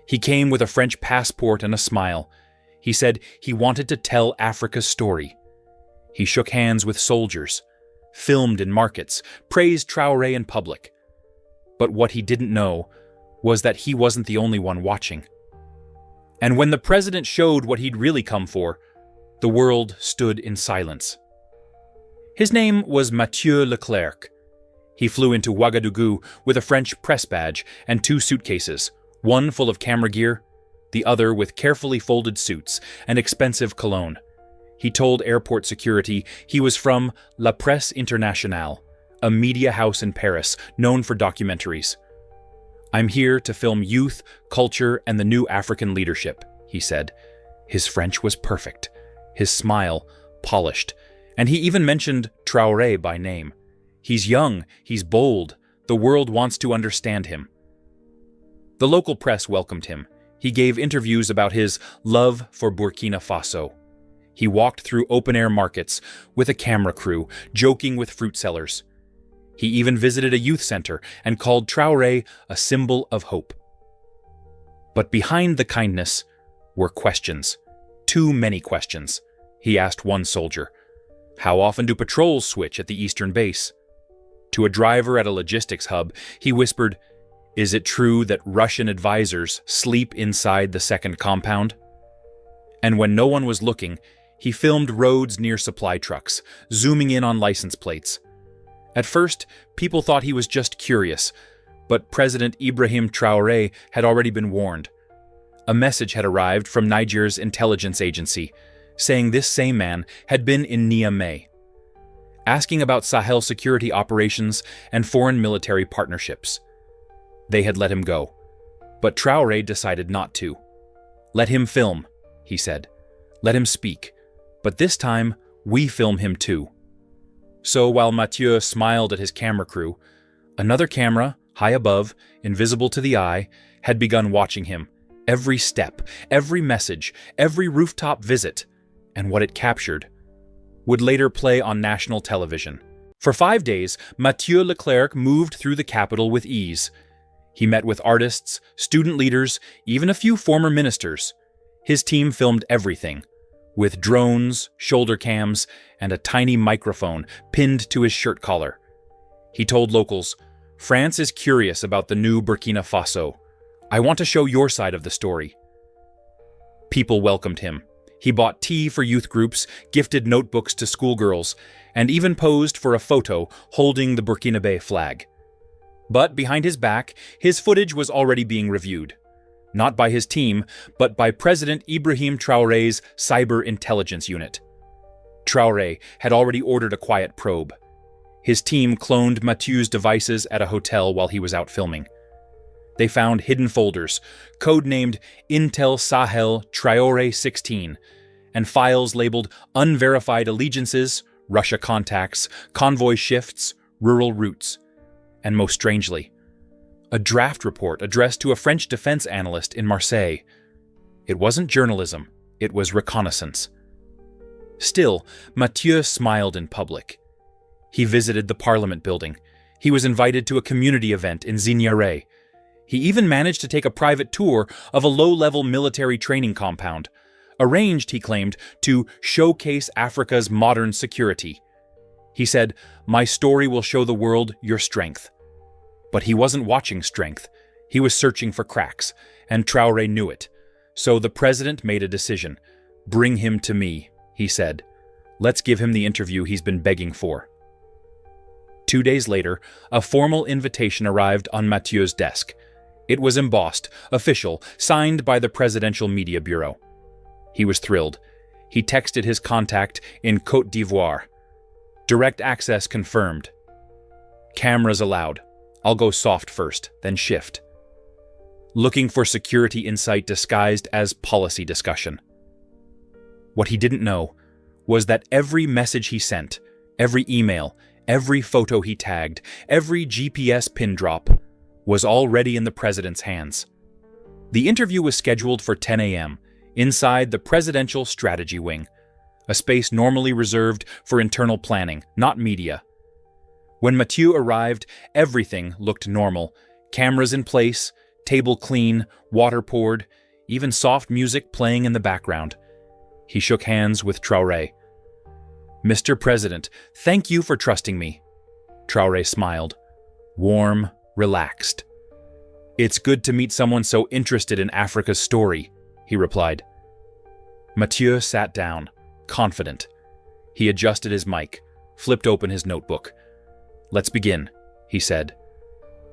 He came with a French passport and a smile. He said he wanted to tell Africa's story. He shook hands with soldiers, filmed in markets, praised Traore in public. But what he didn't know was that he wasn't the only one watching. And when the president showed what he'd really come for, the world stood in silence. His name was Mathieu Leclerc. He flew into Ouagadougou with a French press badge and 2 suitcases, one full of camera gear, the other with carefully folded suits and expensive cologne. He told airport security he was from La Presse Internationale, a media house in Paris known for documentaries. "I'm here to film youth, culture, and the new African leadership," he said. His French was perfect, his smile polished, and he even mentioned Traore by name. He's young, he's bold, the world wants to understand him. The local press welcomed him. He gave interviews about his love for Burkina Faso. He walked through open-air markets with a camera crew, joking with fruit sellers. He even visited a youth center and called Traore a symbol of hope. But behind the kindness were questions. Too many questions. He asked one soldier, "How often do patrols switch at the eastern base?" To a driver at a logistics hub, he whispered, "Is it true that Russian advisors sleep inside the second compound?" And when no one was looking, he filmed roads near supply trucks, zooming in on license plates. At first, people thought he was just curious, but President Ibrahim Traore had already been warned. A message had arrived from Niger's intelligence agency, saying this same man had been in Niamey, asking about Sahel security operations and foreign military partnerships. They had let him go, but Traore decided not to. "Let him film," he said. "Let him speak, but this time we film him too." So while Mathieu smiled at his camera crew, another camera, high above, invisible to the eye, had begun watching him, every step, every message, every rooftop visit, and what it captured would later play on national television. For 5 days, Mathieu Leclerc moved through the capital with ease. He met with artists, student leaders, even a few former ministers. His team filmed everything, with drones, shoulder cams, and a tiny microphone pinned to his shirt collar. He told locals, "France is curious about the new Burkina Faso. I want to show your side of the story." People welcomed him. He bought tea for youth groups, gifted notebooks to schoolgirls, and even posed for a photo holding the Burkinabe flag. But behind his back, his footage was already being reviewed. Not by his team, but by President Ibrahim Traore's cyber intelligence unit. Traore had already ordered a quiet probe. His team cloned Mathieu's devices at a hotel while he was out filming. They found hidden folders, codenamed Intel Sahel Traore 16, and files labeled Unverified Allegiances, Russia Contacts, Convoy Shifts, Rural Routes. And most strangely, a draft report addressed to a French defense analyst in Marseille. It wasn't journalism, it was reconnaissance. Still, Mathieu smiled in public. He visited the Parliament building. He was invited to a community event in Zignare. He even managed to take a private tour of a low-level military training compound, arranged, he claimed, to showcase Africa's modern security. He said, "My story will show the world your strength." But he wasn't watching strength. He was searching for cracks, and Traore knew it. So the president made a decision. "Bring him to me," he said. "Let's give him the interview he's been begging for." 2 days later, a formal invitation arrived on Mathieu's desk. It was embossed, official, signed by the Presidential Media Bureau. He was thrilled. He texted his contact in Côte d'Ivoire. "Direct access confirmed. Cameras allowed. I'll go soft first, then shift." Looking for security insight disguised as policy discussion. What he didn't know was that every message he sent, every email, every photo he tagged, every GPS pin drop, was already in the president's hands. The interview was scheduled for 10 a.m. inside the Presidential Strategy Wing, a space normally reserved for internal planning, not media. When Mathieu arrived, everything looked normal. Cameras in place, Table clean, water poured, even soft music playing in the background. He shook hands with Traore. "Mr. President, thank you for trusting me." Traore smiled. Warm, relaxed. "It's good to meet someone so interested in Africa's story," he replied. Mathieu sat down, confident. He adjusted his mic, flipped open his notebook. "Let's begin," he said.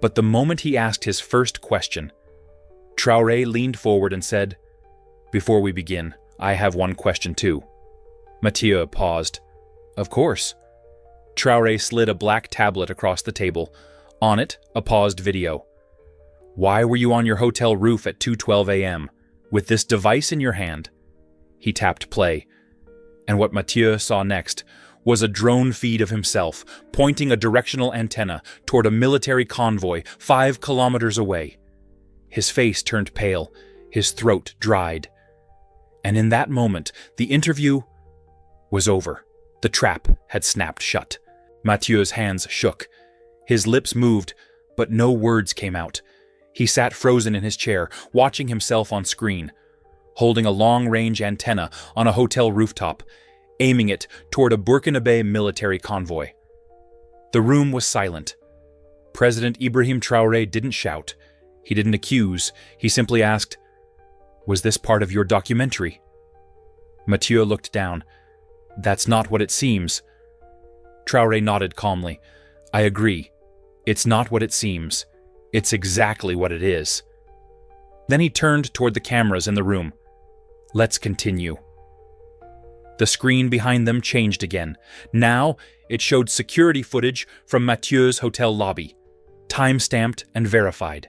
But the moment he asked his first question, Traore leaned forward and said, "Before we begin, I have one question too." Mathieu paused. "Of course." Traore slid a black tablet across the table. On it, a paused video. "Why were you on your hotel roof at 2:12 a.m. with this device in your hand?" He tapped play. And what Mathieu saw next was a drone feed of himself pointing a directional antenna toward a military convoy 5 kilometers away. His face turned pale, his throat dried. And in that moment, the interview was over. The trap had snapped shut. Mathieu's hands shook. His lips moved, but no words came out. He sat frozen in his chair, watching himself on screen, holding a long-range antenna on a hotel rooftop, aiming it toward a Burkina military convoy. The room was silent. President Ibrahim Traore didn't shout. He didn't accuse. He simply asked, "Was this part of your documentary?" Mathieu looked down. "That's not what it seems." Traore nodded calmly. "I agree. It's not what it seems. It's exactly what it is." Then he turned toward the cameras in the room. "Let's continue." The screen behind them changed again. Now, it showed security footage from Mathieu's hotel lobby, time-stamped and verified.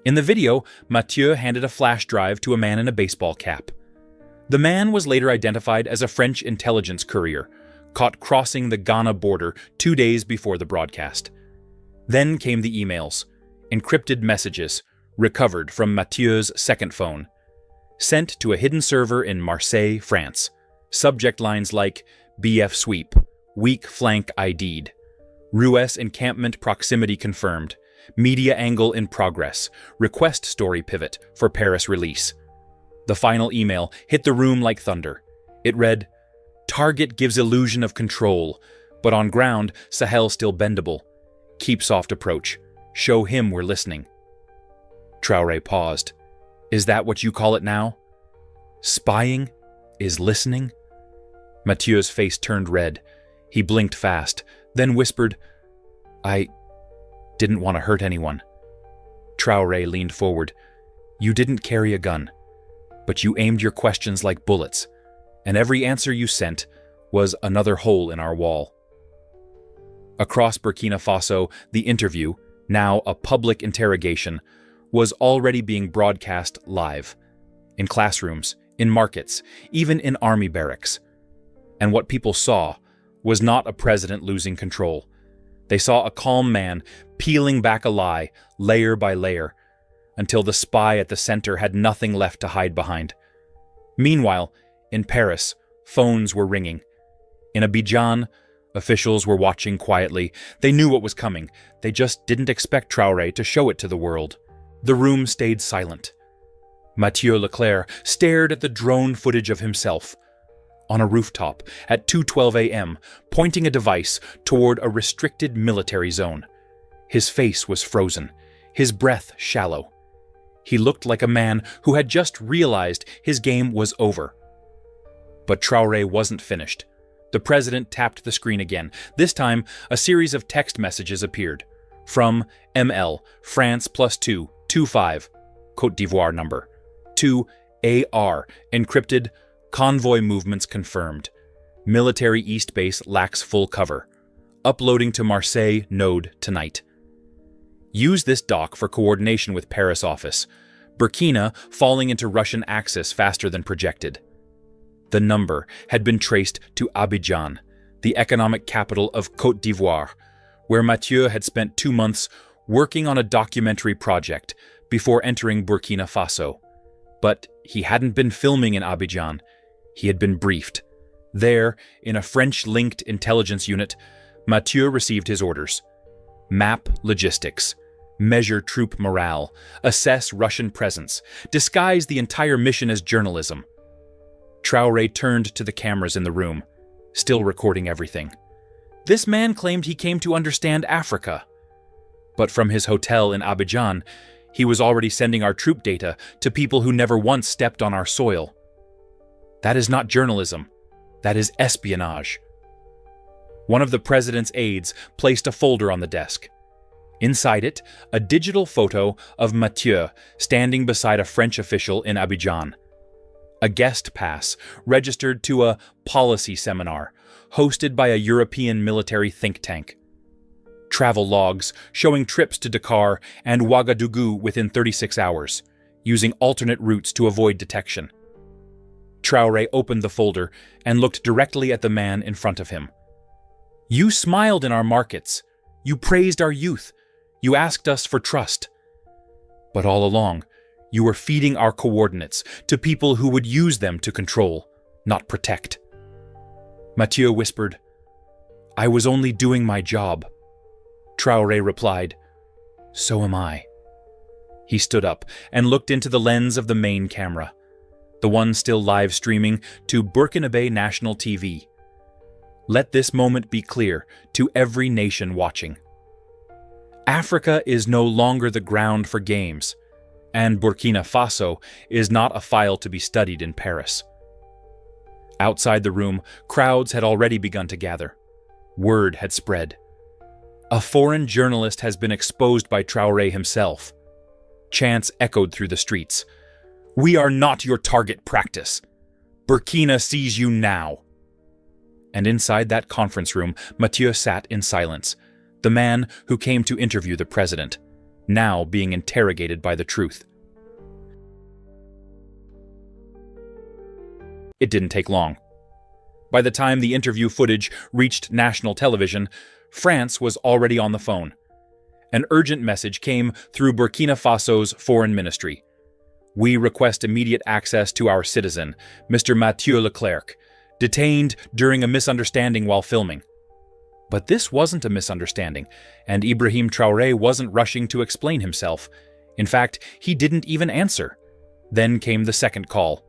In the video, Mathieu handed a flash drive to a man in a baseball cap. The man was later identified as a French intelligence courier, caught crossing the Ghana border 2 days before the broadcast. Then came the emails, encrypted messages, recovered from Mathieu's second phone, sent to a hidden server in Marseille, France. Subject lines like "BF sweep," "weak flank ID'd," "Rues encampment proximity confirmed," "media angle in progress," "request story pivot for Paris release." The final email hit the room like thunder. It read, "Target gives illusion of control, but on ground, Sahel still bendable. Keep soft approach. Show him we're listening." Traore paused. "Is that what you call it now? Spying is listening?" Mathieu's face turned red. He blinked fast, then whispered, "I didn't want to hurt anyone." Traore leaned forward. "You didn't carry a gun, but you aimed your questions like bullets, and every answer you sent was another hole in our wall." Across Burkina Faso, the interview, now a public interrogation, was already being broadcast live, in classrooms, in markets, even in army barracks. And what people saw was not a president losing control. They saw a calm man peeling back a lie, layer by layer, until the spy at the center had nothing left to hide behind. Meanwhile, in Paris, phones were ringing. In Abidjan, officials were watching quietly. They knew what was coming. They just didn't expect Traore to show it to the world. The room stayed silent. Mathieu Leclerc stared at the drone footage of himself on a rooftop at 2:12 a.m., pointing a device toward a restricted military zone. His face was frozen, his breath shallow. He looked like a man who had just realized his game was over. But Traore wasn't finished. The president tapped the screen again. This time, a series of text messages appeared. From ML, France +2, 25, Côte d'Ivoire number, to AR, encrypted, convoy movements confirmed. Military East base lacks full cover. Uploading to Marseille node tonight. Use this doc for coordination with Paris office. Burkina falling into Russian axis faster than projected. The number had been traced to Abidjan, the economic capital of Côte d'Ivoire, where Mathieu had spent 2 months working on a documentary project before entering Burkina Faso. But he hadn't been filming in Abidjan. He had been briefed. There, in a French-linked intelligence unit, Mathieu received his orders. Map logistics. measure troop morale, assess Russian presence, disguise the entire mission as journalism. Traore turned to the cameras in the room, still recording everything. This man claimed he came to understand Africa. But from his hotel in Abidjan, he was already sending our troop data to people who never once stepped on our soil. That is not journalism. That is espionage. One of the president's aides placed a folder on the desk. Inside it, a digital photo of Mathieu standing beside a French official in Abidjan. A guest pass registered to a policy seminar hosted by a European military think tank. Travel logs showing trips to Dakar and Ouagadougou within 36 hours, using alternate routes to avoid detection. Traore opened the folder and looked directly at the man in front of him. You smiled in our markets. You praised our youth. You asked us for trust. But all along, you were feeding our coordinates to people who would use them to control, not protect. Mathieu whispered, I was only doing my job. Traore replied, So am I. He stood up and looked into the lens of the main camera, the one still live streaming to Burkina National TV. Let this moment be clear to every nation watching. Africa is no longer the ground for games, and Burkina Faso is not a file to be studied in Paris. Outside the room, crowds had already begun to gather. Word had spread. A foreign journalist has been exposed by Traore himself. Chants echoed through the streets. We are not your target practice. Burkina sees you now. And inside that conference room, Mathieu sat in silence, the man who came to interview the president, now being interrogated by the truth. It didn't take long. By the time the interview footage reached national television, France was already on the phone. An urgent message came through Burkina Faso's foreign ministry. We request immediate access to our citizen, Mr. Mathieu Leclerc, detained during a misunderstanding while filming. But this wasn't a misunderstanding, and Ibrahim Traore wasn't rushing to explain himself. In fact, he didn't even answer. Then came the second call.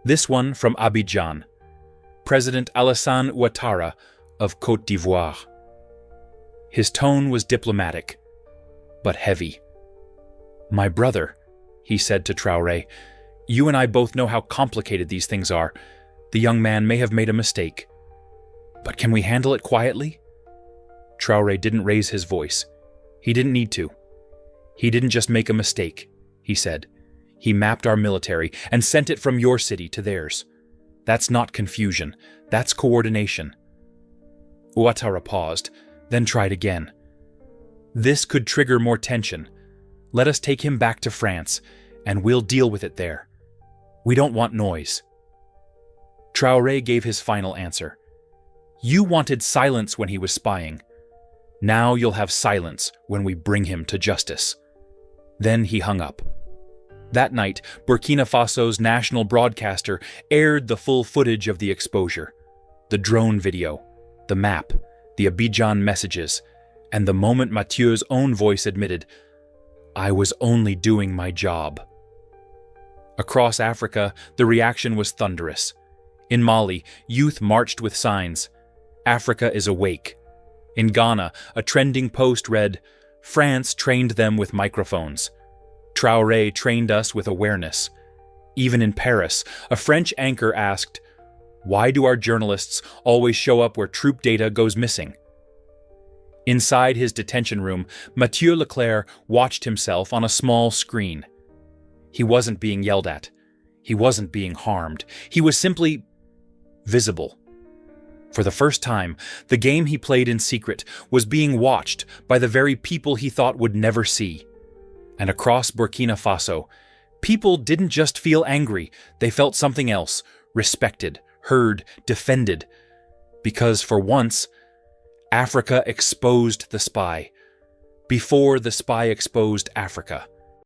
This one from Abidjan, President Alassane Ouattara of Côte d'Ivoire. His tone was diplomatic, but heavy. My brother, he said to Traore, you and I both know how complicated these things are. The young man may have made a mistake. But can we handle it quietly? Traore didn't raise his voice. He didn't need to. He didn't just make a mistake, he said. He mapped our military and sent it from your city to theirs. That's not confusion. That's coordination. Ouattara paused, then tried again. This could trigger more tension. Let us take him back to France, and we'll deal with it there. We don't want noise. Traore gave his final answer. You wanted silence when he was spying. Now you'll have silence when we bring him to justice. Then he hung up. That night, Burkina Faso's national broadcaster aired the full footage of the exposure. The drone video, the map, the Abidjan messages, and the moment Mathieu's own voice admitted, I was only doing my job. Across Africa, the reaction was thunderous. In Mali, youth marched with signs, Africa is awake. In Ghana, a trending post read, France trained them with microphones. Traore trained us with awareness. Even in Paris, a French anchor asked, why do our journalists always show up where troop data goes missing? Inside his detention room, Mathieu Leclerc watched himself on a small screen. He wasn't being yelled at. He wasn't being harmed. He was simply visible. For the first time, the game he played in secret was being watched by the very people he thought would never see. And across Burkina Faso, people didn't just feel angry, they felt something else, respected, heard, defended. Because for once, Africa exposed the spy, before the spy exposed Africa.